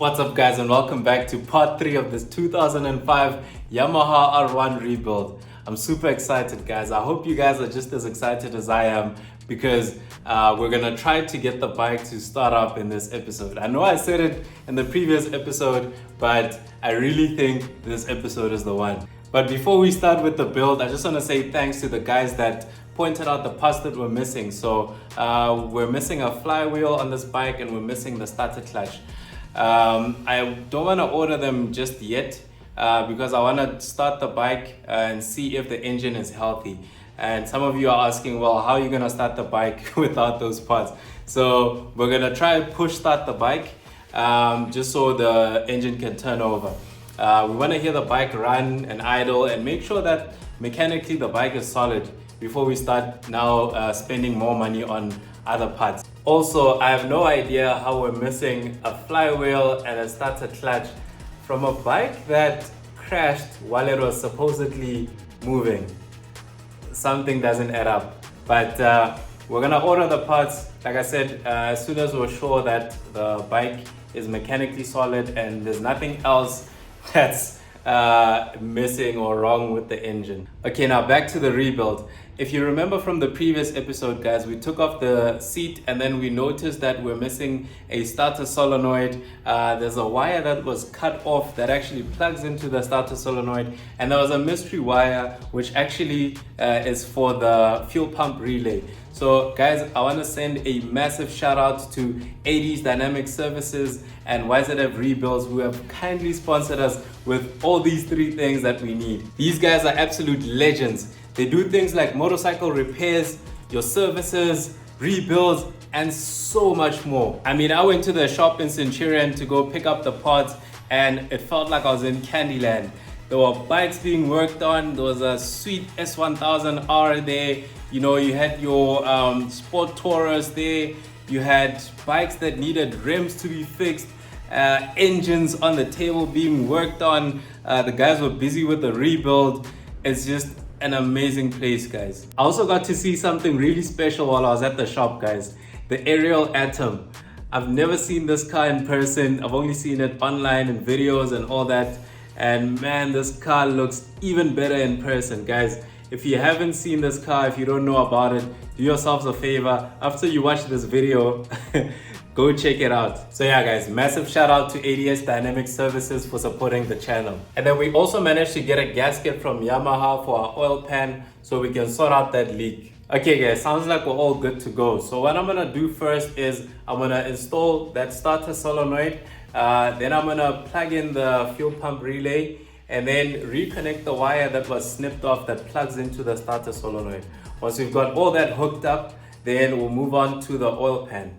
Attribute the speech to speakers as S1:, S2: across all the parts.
S1: What's up guys, and welcome back to part 3 of this 2005 Yamaha R1 rebuild. I'm super excited guys. I hope you guys are just as excited as I am because we're gonna try to get the bike to start up in this episode. I know I said it in the previous episode, but I really think this episode is the one. But before we start with the build, I just want to say thanks to the guys that pointed out the parts that we're missing. So we're missing a flywheel on this bike and we're missing the starter clutch. I don't want to order them just yet because I want to start the bike and see if the engine is healthy. And some of you are asking, well, how are you going to start the bike without those parts? So we're going to try and push start the bike just so the engine can turn over. We want to hear the bike run and idle and make sure that mechanically the bike is solid before we start now spending more money on other parts. Also, I have no idea how we're missing a flywheel and a starter clutch from a bike that crashed while it was supposedly moving. Something doesn't add up, but we're gonna order the parts. Like I said, as soon as we're sure that the bike is mechanically solid and there's nothing else that's missing or wrong with the engine. Okay, now back to the rebuild. If you remember from the previous episode, guys, we took off the seat and then we noticed that we're missing a starter solenoid. There's a wire that was cut off that actually plugs into the starter solenoid, and there was a mystery wire which actually is for the fuel pump relay. So guys, I want to send a massive shout out to 80s Dynamic Services and YZF Rebuilds, who have kindly sponsored us with all these 3 things that we need. These guys are absolute legends. They do things like motorcycle repairs, your services, rebuilds, and so much more. I mean, I went to the shop in Centurion to go pick up the parts and it felt like I was in Candyland. There were bikes being worked on. There was a sweet S1000R there. You know, you had your Sport Taurus there. You had bikes that needed rims to be fixed, engines on the table being worked on. The guys were busy with the rebuild. It's just an amazing place, guys. I also got to see something really special while I was at the shop, guys. The Aerial Atom. I've never seen this car in person. I've only seen it online in videos and all that. And man, this car looks even better in person, guys. If you haven't seen this car, if you don't know about it, do yourselves a favor. After you watch this video, go check it out. So yeah guys, massive shout out to ADS Dynamic Services for supporting the channel. And then we also managed to get a gasket from Yamaha for our oil pan so we can sort out that leak. Okay guys, sounds like we're all good to go. So what I'm gonna do first is I'm gonna install that starter solenoid. Then I'm gonna plug in the fuel pump relay and then reconnect the wire that was snipped off that plugs into the starter solenoid. Once we've got all that hooked up, then we'll move on to the oil pan.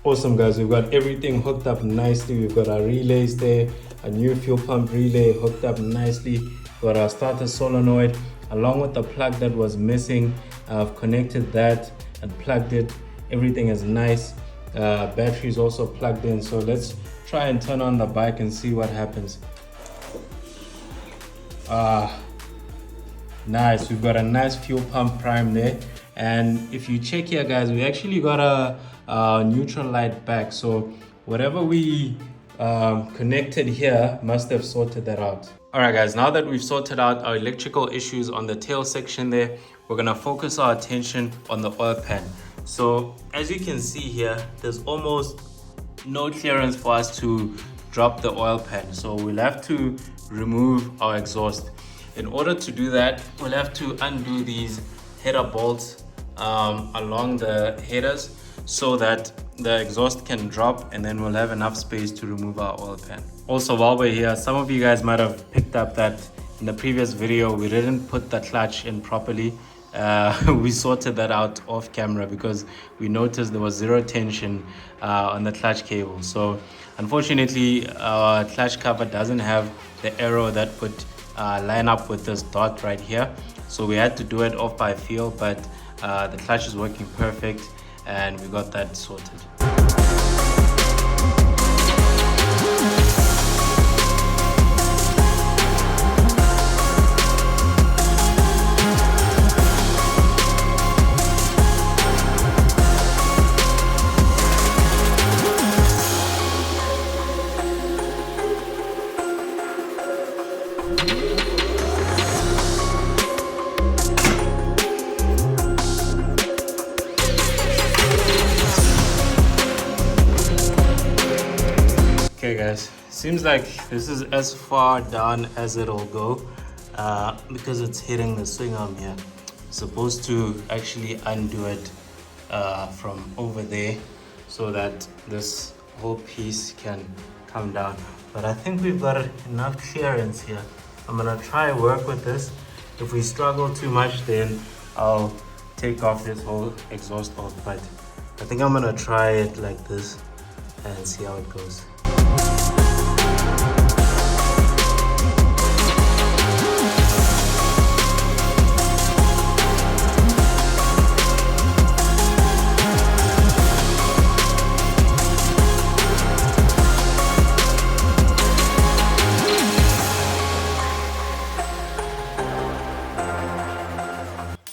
S1: Awesome, guys. We've got everything hooked up nicely. We've got our relays there, a new fuel pump relay hooked up nicely. We've got our starter solenoid along with the plug that was missing. I've connected that and plugged it. Everything is nice. Battery is also plugged in. So let's try and turn on the bike and see what happens. Nice. We've got a nice fuel pump prime there. And if you check here, guys, we actually got a neutral light back, so whatever we connected here must have sorted that out. All right, guys, now that we've sorted out our electrical issues on the tail section there, we're gonna focus our attention on the oil pan. So as you can see here, there's almost no clearance for us to drop the oil pan, so we'll have to remove our exhaust. In order to do that, we'll have to undo these header bolts along the headers so that the exhaust can drop, and then we'll have enough space to remove our oil pan. Also, while we're here, some of you guys might have picked up that in the previous video we didn't put the clutch in properly. We sorted that out off camera because we noticed there was zero tension on the clutch cable. So unfortunately our clutch cover doesn't have the arrow that would line up with this dot right here, so we had to do it off by feel, but the clutch is working perfect and we got that sorted. Okay guys, seems like this is as far down as it'll go because it's hitting the swing arm here. Supposed to actually undo it from over there so that this whole piece can come down, but I think we've got enough clearance here. I'm gonna try work with this. If we struggle too much, then I'll take off this whole exhaust off, but I think I'm gonna try it like this and see how it goes.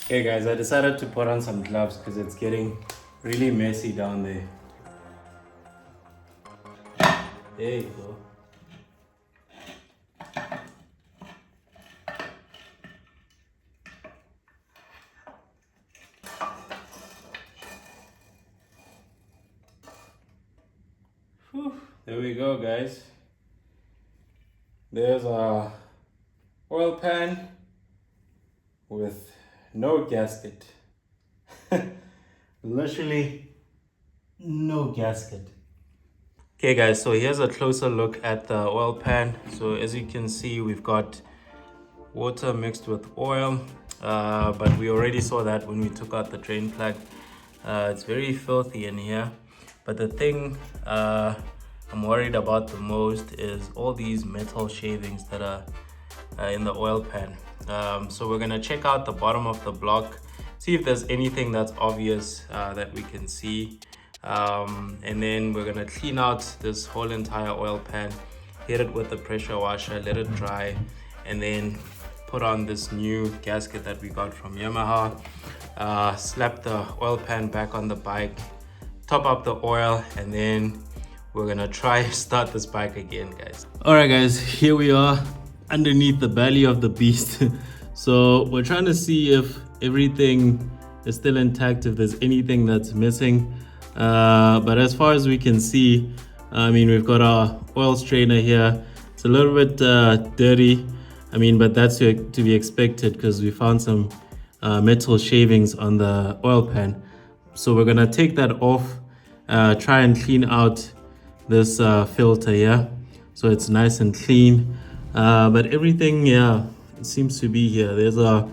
S1: Okay guys, I decided to put on some gloves because it's getting really messy down there. There you go. Whew, there we go guys. There's our oil pan with no gasket. Literally no gasket. Okay guys, so here's a closer look at the oil pan. So as you can see, we've got water mixed with oil, but we already saw that when we took out the drain plug. It's very filthy in here, but the thing I'm worried about the most is all these metal shavings that are in the oil pan. So we're gonna check out the bottom of the block, see if there's anything that's obvious that we can see, and then we're gonna clean out this whole entire oil pan, hit it with the pressure washer, let it dry, and then put on this new gasket that we got from Yamaha, slap the oil pan back on the bike, top up the oil, and then we're gonna try start this bike again, guys. All right guys, here we are underneath the belly of the beast. So we're trying to see if everything is still intact, if there's anything that's missing, but as far as we can see, I mean, we've got our oil strainer here. It's a little bit dirty, I mean, but that's to be expected because we found some metal shavings on the oil pan. So we're gonna take that off, try and clean out this filter here so it's nice and clean, but everything, yeah, it seems to be here. There's a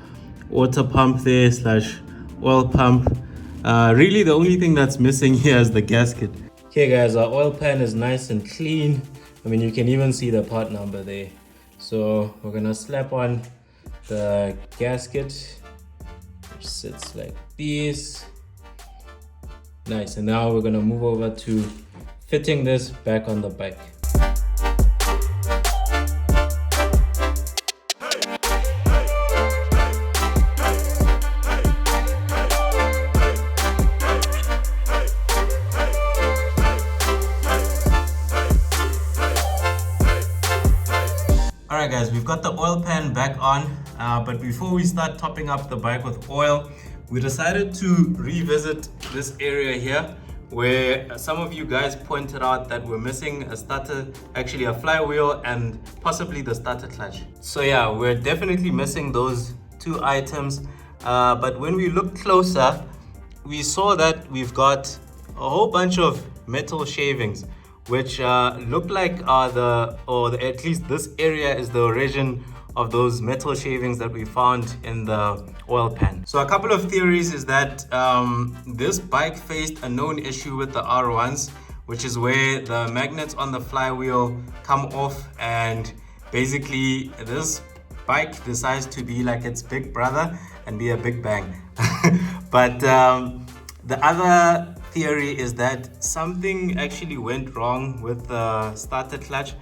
S1: water pump there slash oil pump. Really the only thing that's missing here is the gasket. Okay guys, our oil pan is nice and clean. I mean, you can even see the part number there. So we're gonna slap on the gasket, which sits like this. Nice, and now we're gonna move over to fitting this back on the bike. Alright guys, we've got the oil pan back on, but before we start topping up the bike with oil, we decided to revisit this area here where some of you guys pointed out that we're missing a starter, actually a flywheel and possibly the starter clutch. So yeah, we're definitely missing those two items, but when we looked closer, we saw that we've got a whole bunch of metal shavings which look like are at least this area is the origin of those metal shavings that we found in the oil pan. So a couple of theories is that this bike faced a known issue with the R1s, which is where the magnets on the flywheel come off and basically this bike decides to be like its big brother and be a big bang. But the other theory is that something actually went wrong with the starter clutch.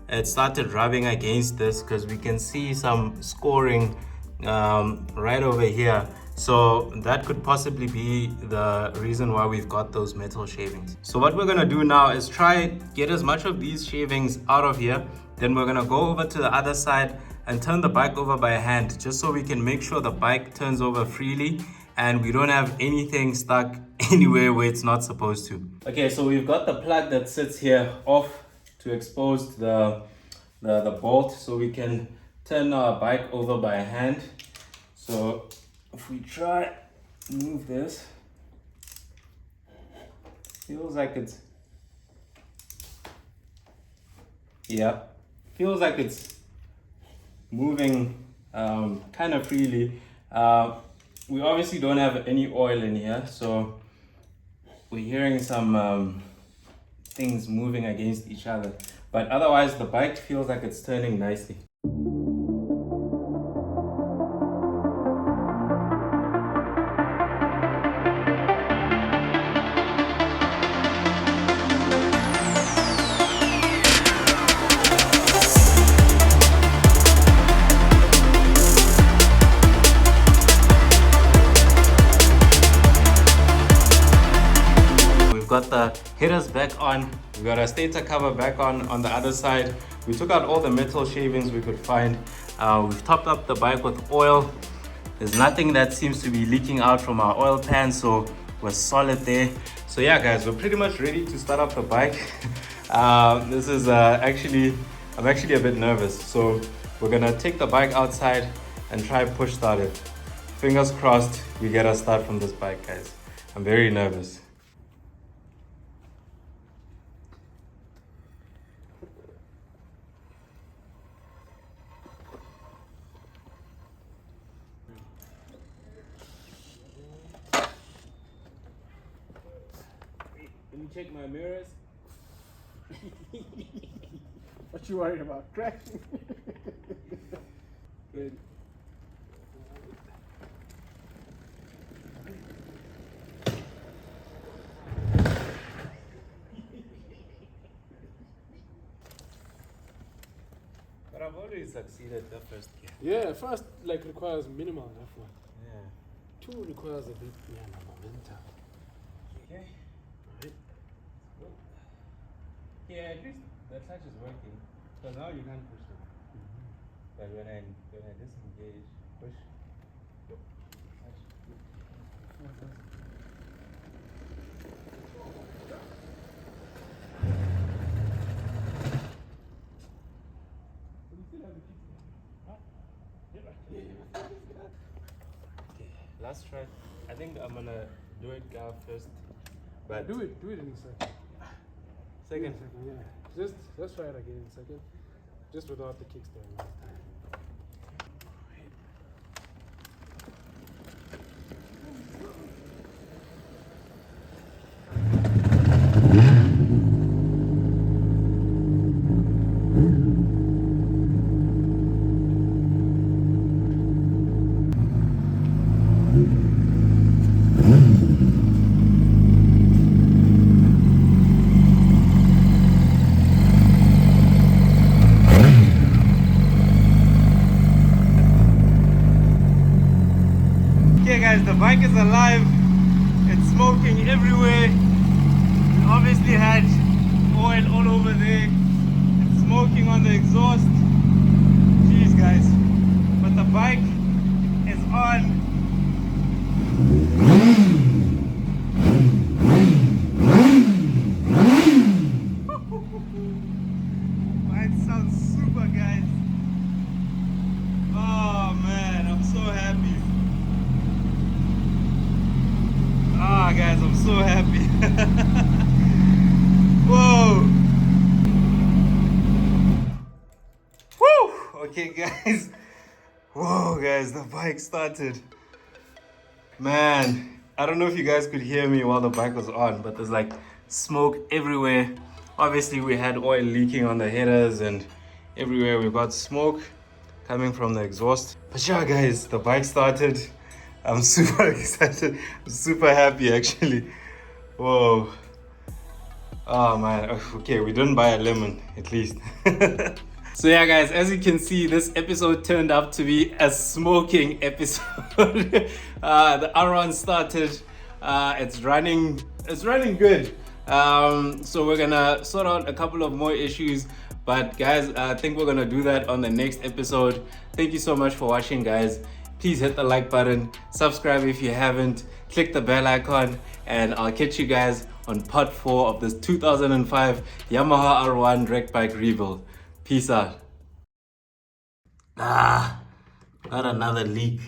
S1: It started rubbing against this because we can see some scoring right over here. So that could possibly be the reason why we've got those metal shavings. So what we're gonna do now is try get as much of these shavings out of here. Then we're gonna go over to the other side and turn the bike over by hand, just so we can make sure the bike turns over freely and we don't have anything stuck anywhere where it's not supposed to. Okay, so we've got the plug that sits here off to expose the bolt, so we can turn our bike over by hand. So if we try move this, feels like it's moving kind of freely. We obviously don't have any oil in here, so we're hearing some things moving against each other, but otherwise the bike feels like it's turning nicely. Got the headers back on, we got our stator cover back on the other side. We took out all the metal shavings we could find. We've topped up the bike with oil. There's nothing that seems to be leaking out from our oil pan, so we're solid there. So yeah guys, we're pretty much ready to start up the bike. This is I'm actually a bit nervous, so we're gonna take the bike outside and try push start it. Fingers crossed we get a start from this bike, guys. I'm very nervous. Let me check my mirrors.
S2: What you worried about? Crashing? Good.
S1: But I've already succeeded the first gear.
S2: Yeah, first requires minimal effort.
S1: Yeah.
S2: 2 requires a bit momentum.
S1: Okay.
S2: Right.
S1: Yeah, at least the clutch is working. So now you can't push it. But when I disengage, push. Clutch. Okay, last try. I think I'm gonna do it first. But
S2: Do it in a second.
S1: Second.
S2: Yeah. Just try it again in a second. Just without the kickstand last time.
S1: bike is alive. It's smoking everywhere. We obviously had oil all over there. It's smoking on the exhaust. Jeez, guys. But the bike is on. It sounds super, guys. Oh man, I'm so happy. Ah, guys, I'm so happy. Whoa. Woo. Okay, guys. Whoa, guys, the bike started. Man, I don't know if you guys could hear me while the bike was on, but there's like smoke everywhere. Obviously, we had oil leaking on the headers, and everywhere we got smoke coming from the exhaust. But yeah, guys, the bike started. I'm super excited. I'm super happy, actually. Whoa. Oh man. Okay, we didn't buy a lemon, at least. So yeah, guys, as you can see, this episode turned out to be a smoking episode. The R1 started. It's running good. So we're gonna sort out a couple of more issues, but guys, I think we're gonna do that on the next episode. Thank you so much for watching, guys. Please hit the like button, subscribe if you haven't, click the bell icon, and I'll catch you guys on part 4 of this 2005 Yamaha R1 wreck bike rebuild. Peace out. Not another leak.